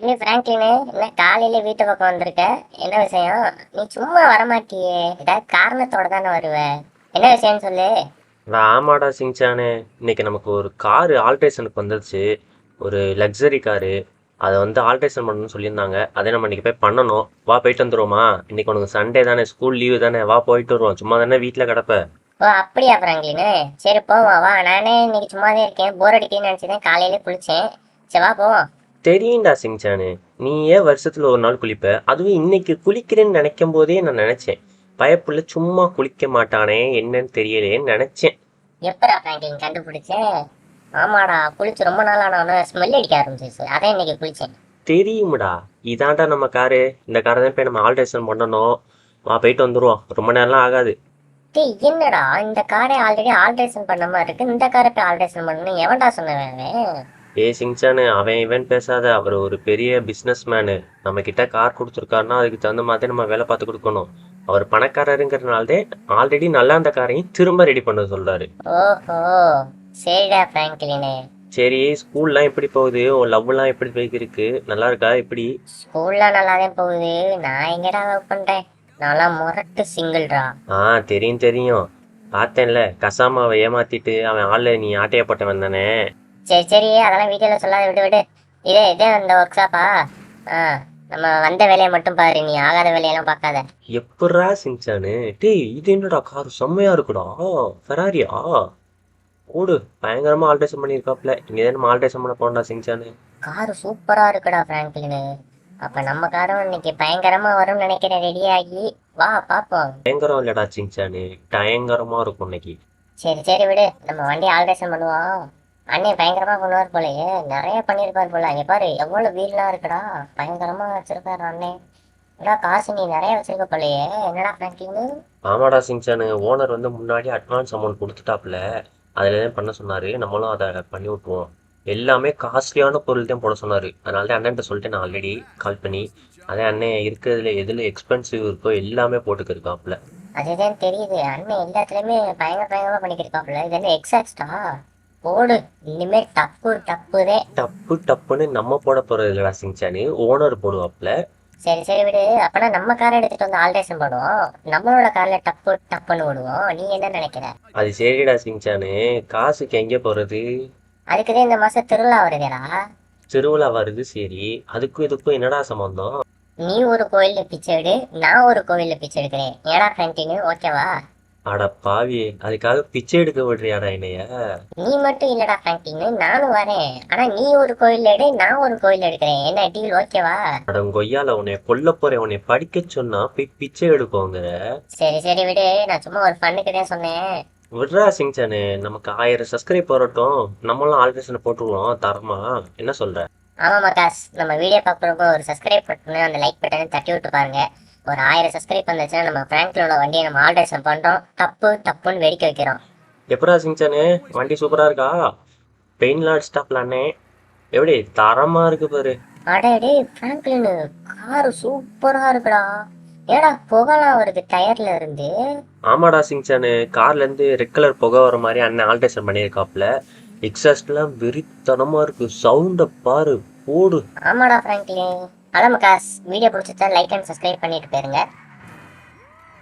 நீ பிராங்க்லினு என்ன காலையில வீட்டு பக்கம் வந்திருக்க? என்ன விஷயம்? நீ சும்மா வரமாட்டியே, ஏதாவது காரணத்தோட தானே வருவ. என்ன விஷயம்னு சொல்லு. ஆமாடா சிங்சானே, இன்னைக்கு நமக்கு ஒரு காரு ஆல்ட்ரேஷனுக்கு வந்துருச்சு. ஒரு லக்ஸரி காரு. அதை வந்து ஆல்ட்ரேஷன் பண்ணணும்னு சொல்லியிருந்தாங்க. அதே நம்ம இன்னைக்கு போய் பண்ணணும். வா போயிட்டு வந்துருவோமா? இன்னைக்கு உனக்கு சண்டே தானே, ஸ்கூல் லீவு தானே, வா போயிட்டு வருவோம். சும்மா தானே வீட்டில் கிடப்ப. ஓ அப்படியா பிராங்க்லினு? சரி போவோம் வா. நானே இன்னைக்கு சும்மாதான் இருக்கேன், போர் அடிக்குன்னு நினைச்சதேன், காலையில குளிச்சேன். சரி வா போவோம். தெரியும்டா சிங்சானு, நீ ஏன் வருஷத்துல ஒரு நாள் குளிப்ப? அதுவும் இன்னைக்கு குளிக்கிறேன்னு நினைக்கும் போதே நான் நினைச்சேன், பயப்புள்ள சும்மா குளிக்க மாட்டானே, என்னன்னு தெரியலேன்னு நினைச்சேன். எப்படா பிராங்க்லின் கண்டுபிடிச்சேன்? ஆமாடா, குளிச்சு ரொம்ப நாள் ஆனவன ஸ்மெல் அடிக்க ஆரம்பிச்சிச்சு, அதான் இன்னைக்கு குளிச்சேன். தெரியும்டா, இதான்டா நம்ம காரு. இந்த காரை தான் போய் நம்ம ஆல்ட்ரேஷன் பண்ணணும். வா போயிட்டு வந்துருவோம், ரொம்ப நேரம்லாம் ஆகாது. டேய் என்னடா, இந்த காரை ஆல்ரெடி ஆல்ட்ரேஷன் பண்ண மாதிரி இருக்கு, இந்த காரை போய் ஆல்ட்ரேஷன் பண்ணணும் எவன்டா சொன்னவன்? ஏய் சிங்சானு, அவன் இவன் பேசாத. அவர் ஒரு பெரிய பிஸ்னஸ் மேனு. நம்ம கிட்ட கார் கொடுத்துருக்காருன்னா அதுக்கு தகுந்த மாதிரி நம்ம வேலை பார்த்து கொடுக்கணும். அவர் பணக்காரருங்கிறதுனாலே ஆல்ரெடி நல்லா அந்த காரையும் திரும்ப ரெடி பண்ண சொல்றாரு. ஓஹோ, சரிடா பிராங்க்லினு. சரி, ஸ்கூல்லாம் எப்படி போகுது? உன் லவ்லாம் எப்படி போய்க்கு இருக்கு? நல்லா இருக்கா எப்படி? ஸ்கூல்ல நல்லாதான் போகுது. நான் எங்கடா லவ் பண்றேன்? நான்லாம் முரட்டு சிங்கிள்டா. ஆ, தெரியும் தெரியும். பார்த்தேன்ல, கசாமாவை ஏமாத்திட்டு அவன் ஆள்ல நீ ஆட்டைய போட்டவன் தானே. சரி சரி, அதெல்லாம் வீடியோல சொல்லாத, விடு விடு. இதே அந்த ஒர்க் ஷாப்பா? ஆ, நம்ம வந்த வேலையை மட்டும் பாரு, நீ ஆகாத வேலையெல்லாம் பார்க்காத. எப்பட்றா சிங்சானு? டேய், இது என்னடா கார் செம்மையா இருக்குடா. ஃபெராரியா? ஓடு. பயங்கரமா ஆல்ட்ரேஷன் பண்ணியிருக்காப்ல. இங்கே நம்ம ஆல்ட்ரேஷன் பண்ண போறோம்டா சிங்சானு. காரு சூப்பரா இருக்குடா பிராங்க்லினு. அப்ப நம்ம காரும் இன்னைக்கு பயங்கரமா வரும்னு நினைக்கிறேன், ரெடி ஆகி. வா பாப்போம். பயங்கரம் இல்லடா சிங்சானு, பயங்கரமா இருக்கும் இன்னைக்கு. சரி சரி விடு, நம்ம வண்டி ஆல்ட்ரேஷன் பண்ணுவோம். அண்ணே பயங்கரமா பண்ணுவார் போலயே, நிறைய பண்ணியிருப்பார் போல. இங்க பாரு எவ்வளவு வீல்லாம் இருக்குடா, பயங்கரமா வச்சிருக்காரு அண்ணே. என்னடா காசு நீ நிறைய வச்சிருக்க போலயே, என்னடா பிராங்க்லின்? ஆமாடா சிங்சானு, ஓனர் வந்து முன்னாடி அட்வான்ஸ் அமௌண்ட் கொடுத்துட்டாப்புல. அதில் தான் பண்ண சொன்னாரு. நம்மளும் அதை பண்ணி விட்டுருவோம். எல்லாமே காஸ்ட்லியான பொருள் தான் போட சொன்னாரு. அதனால தான் அண்ணன்ட்ட சொல்லிட்டு நான் ஆல்ரெடி கால் பண்ணி, அதே அண்ணன் இருக்கிறதுல எதில் எக்ஸ்பென்சிவ் இருக்கோ எல்லாமே போட்டுக்கிருக்காப்புல. அதுதான் தெரியுது, அண்ணன் எல்லாத்துலயுமே பயங்கரமா பண்ணிக்கிருக்காப்புல. இது என்ன எக்ஸாக்டா? போடு, இனிமே டப்பு டப்புதே. டப்பு டப்புன்னு நம்ம போட போறது இல்லடா சிங்சானு, ஓனர் போடுவாப்புல. சரி சரி விடு, அப்பனா நம்ம காரை எடுத்துட்டு வந்து ஆல்ட்ரேஷன் பண்ணுவோம். நம்மளோட கார்ல டப்பு டப்புன்னு விடுவோம். நீ என்ன நினைக்கிற? அது சரிடா சிங்சானு, காசுக்கு எங்கே போறது? அதுக்குதான் இந்த மாசம் திருவிழா வருதுடா. திருவிழா வருது சரி, அதுக்கும் இதுக்கும் என்னடா சம்பந்தம்? நீ ஒரு கோயில்ல பிச்சை எடு, நான் ஒரு கோயில்ல பிச்சை எடுக்கிறேன். ஏடா கண்டினியூ, ஓகேவா? அட பாவி, அதுக்காக பிச்சை எடுக்க விடுறியாடா என்னைய? நீ மட்டும் இல்லடா பிராங்க்லின், நானும் வரேன். ஆனா நீ ஒரு கோயில் எடு, நான் ஒரு கோயில் எடுக்கிறேன். என்ன டீல், ஓகேவா? அட கொய்யால, உன்னை கொல்ல போறேன். உன்னை படிக்க சொன்னா போய் பிச்சை எடுக்கோங்க. சரி சரி விடு, நான் சும்மா ஒரு ஃபண்ணுக்கு தான் சொன்னேன். விட்றா சிங்சானு, நமக்கு 1000 சப்ஸ்கிரைப் வரட்டும். நம்மளும் ஆல்ட்ரேஷனை போட்டுருவோம் தரமா. என்ன சொல்ற? ஆமா மக்காஸ், நம்ம வீடியோ பார்க்குறப்போ ஒரு சப்ஸ்கிரைப் பட்டனு அந்த லைக் பட்டனை தட்டி விட்டு பாருங்க. ஒரு 1000 சப்ஸ்கிரைப் வந்துச்சுன்னா நம்ம பிராங்க்லினோட வண்டியை நம்ம ஆல்ட்ரேஷன் பண்றோம், டப்பு டப்புன்னு வெடிக்க வைக்கிறோம். எப்படா சிங்சானு, வண்டி சூப்பரா இருக்கா? பெயின்லாம் அடிச்சிட்டாப்லானே. எப்படி தரமா இருக்கு பாரு. அடடே பிராங்க்லின், காரு சூப்பரா இருக்குடா. ஏடா புகலாம் வருது டயர்ல இருந்து. ஆமாடா சிங்சானு, கார்ல இருந்து ரெட் கலர் புகை வர மாதிரி அண்ணன் ஆல்ட்ரேஷன் பண்ணியிருக்காப்ல. எக்ஸாஸ்ட்லாம் வெறித்தனமா இருக்கு. சவுண்ட பாரு, போடு. ஆமாடா பிராங்க்லின். அதான் மக்காஸ், வீடியோ பிடிச்சிருந்தா லைக் அண்ட் சப்ஸ்கிரைப் பண்ணிட்டு போயிருங்க.